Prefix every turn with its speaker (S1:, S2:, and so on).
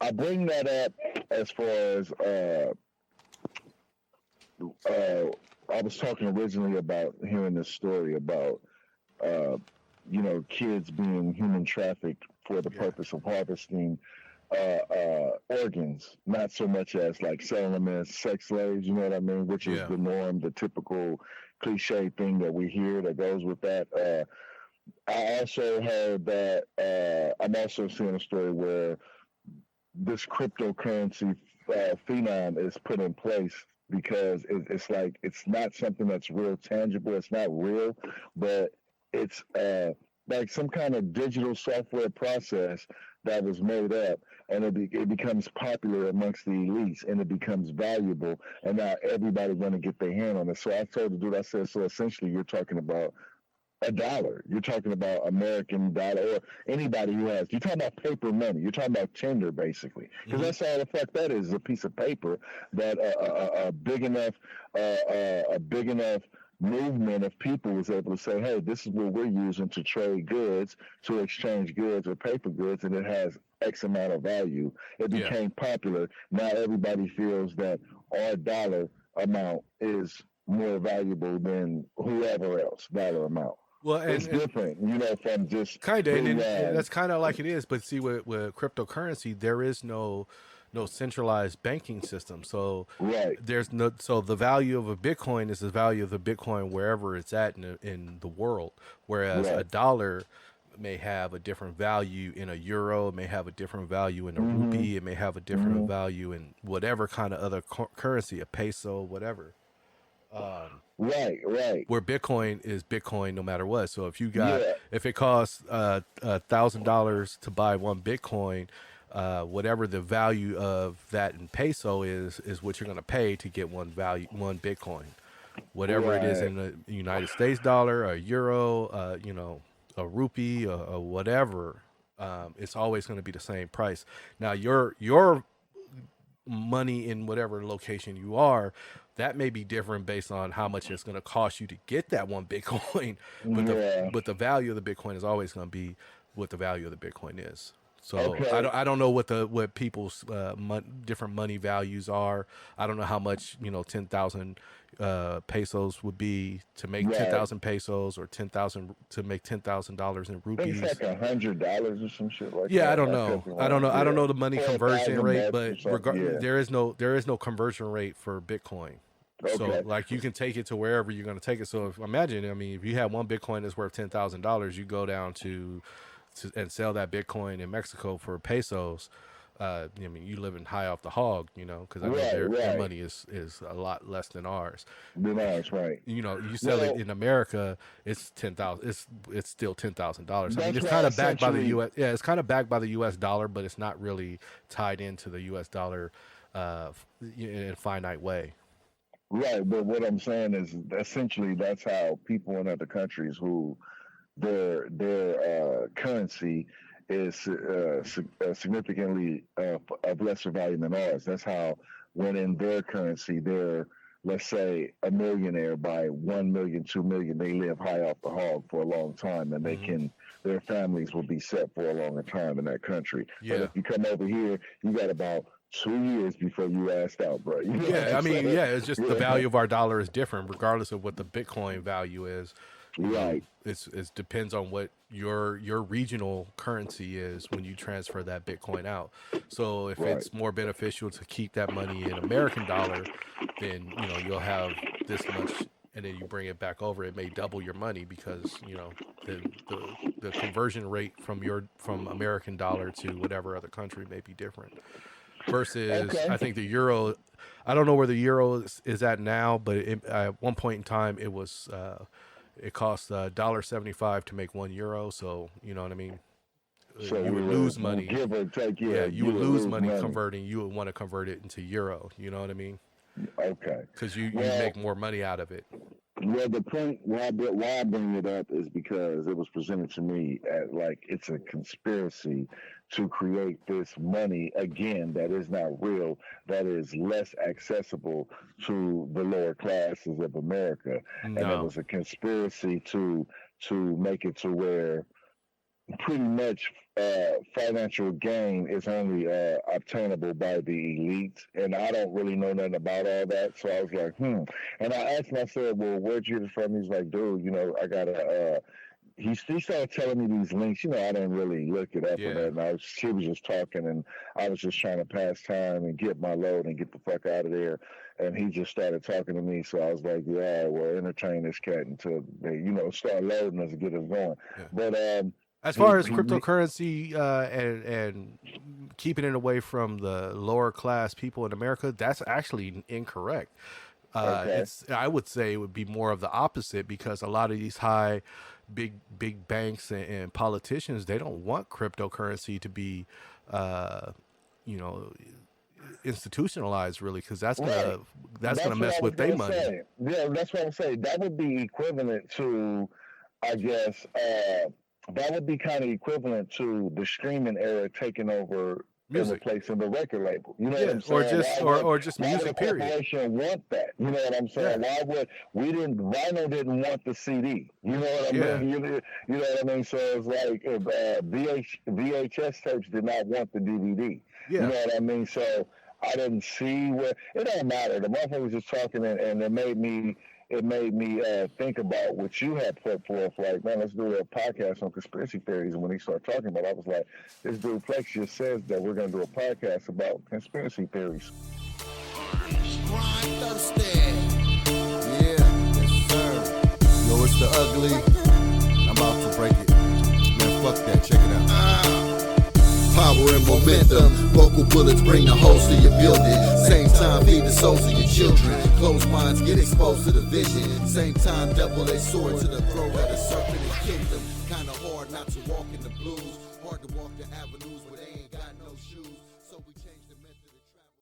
S1: I bring that up as far as I was talking originally about hearing this story about kids being human trafficked for the purpose of harvesting organs, not so much as like selling them as sex slaves, you know what I mean? Which is the norm, the typical cliche thing that we hear that goes with that. I also heard that I'm also seeing a story where this cryptocurrency phenom is put in place because it's like it's not something that's real tangible. It's not real, but it's like some kind of digital software process that was made up, and it becomes popular amongst the elites, and it becomes valuable, and now everybody's going to get their hand on it. So I told the dude, I said, so essentially you're talking about a dollar. You're talking about American dollar, or anybody who has. You're talking about paper money. You're talking about tender, basically, because that's all the fuck that is a piece of paper that a big enough movement of people was able to say, hey, this is what we're using to trade goods, to exchange goods or paper goods, and it has X amount of value. It became popular. Now everybody feels that our dollar amount is more valuable than whoever else dollar amount. Well, it's different, from just
S2: kind of, and that's kind of like it is. But see, with cryptocurrency, there is no centralized banking system. So there's so the value of a Bitcoin is the value of the Bitcoin wherever it's at in the world. Whereas a dollar may have a different value in a euro, it may have a different value in a rupee, it may have a different value in whatever kind of other currency, a peso, whatever.
S1: Right.
S2: Where Bitcoin is Bitcoin no matter what. So if you got, if it costs $1,000 to buy one Bitcoin, whatever the value of that in peso is what you're going to pay to get one Bitcoin. Whatever it is in the United States dollar, a euro, a rupee, or whatever, it's always going to be the same price. Now your money in whatever location you are, that may be different based on how much it's going to cost you to get that one Bitcoin, but the value of the Bitcoin is always going to be what the value of the Bitcoin is. So I don't know what people's different money values are. I don't know how much 10,000 pesos would be to make 10,000 pesos, or 10,000 to make $10,000 in rupees.
S1: It's like $100 or some shit like that.
S2: Yeah, I don't know. I don't know the money conversion rate, but there is no conversion rate for Bitcoin. Okay. So like you can take it to wherever you're going to take it. So if you have one Bitcoin that's worth $10,000, you go down to and sell that Bitcoin in Mexico for pesos. You living high off the hog, because I know their money is a lot less than ours.
S1: Right.
S2: You sell it in America, it's 10,000. It's still $10,000. I mean, it's kind of backed by the U.S. Yeah, it's kind of backed by the U.S. dollar, but it's not really tied into the U.S. dollar in a finite way.
S1: Right, but what I'm saying is essentially that's how people in other countries who their currency is significantly of lesser value than ours. That's how when in their currency they're, let's say, a millionaire by 1 million, 2 million, they live high off the hog for a long time, and their families will be set for a longer time in that country. Yeah. But if you come over here, you got about 2 years before you asked out, bro.
S2: It's just the value of our dollar is different regardless of what the Bitcoin value is.
S1: Right.
S2: It depends on what your regional currency is when you transfer that Bitcoin out. So if it's more beneficial to keep that money in American dollar, then you'll have this much, and then you bring it back over. It may double your money because the conversion rate from American dollar to whatever other country may be different. Versus, I think the euro. I don't know where the euro is at now, but at one point in time it was. It costs $1.75 to make 1 euro, so you know what I mean. So you would lose money.
S1: Give or take,
S2: you would lose money converting. You would want to convert it into euro. You know what I mean?
S1: Okay.
S2: Because you make more money out of it.
S1: Well, the point why I bring it up is because it was presented to me at like it's a conspiracy to create this money again that is not real, that is less accessible to the lower classes of America, and it was a conspiracy to make it to where pretty much financial gain is only obtainable by the elites, and I don't really know nothing about all that. So I was like, and I asked him, I said, well, where'd you get it from? He's like, dude, I gotta he started telling me these links. I didn't really look it up or that. And she was just talking, and I was just trying to pass time and get my load and get the fuck out of there. And he just started talking to me, so I was like, yeah, well, entertain this cat until they, start loading us and get us going.
S2: Yeah.
S1: But
S2: as far as cryptocurrency and keeping it away from the lower class people in America, that's actually incorrect. I would say it would be more of the opposite, because a lot of these big banks and politicians, they don't want cryptocurrency to be institutionalized, really, because that's gonna mess with their money.
S1: Yeah, that's what I'm saying. That would be equivalent to, I guess, that would be kind of equivalent to the streaming era taking over music, and replacing the record label. You know what I'm saying?
S2: Or just music. Period.
S1: Why would a corporation want that? You know what I'm saying? Yeah. Why would Rhino didn't want the CD? You know what I mean? You know what I mean? So it's like VHS tapes did not want the DVD. Yeah. You know what I mean? So I didn't see where it don't matter. The motherfucker was just talking, and it made me think about what you had put forth. Like, man, let's do a podcast on conspiracy theories. And when he started talking about it, I was like, this dude Flex just says that we're going to do a podcast about conspiracy theories.
S3: Grind thirsty. Yeah, yes, sir. Yo, it's the ugly. I'm about to break it. Man, fuck that. Check it out. Power and momentum, vocal bullets bring the host to your building. Same time feed the souls of your children. Closed minds get exposed to the vision. Same time double-edged sword to the throat of the serpent and kingdom. Kinda hard not to walk in the blues. Hard to walk the avenues where they ain't got no shoes. So we change the method.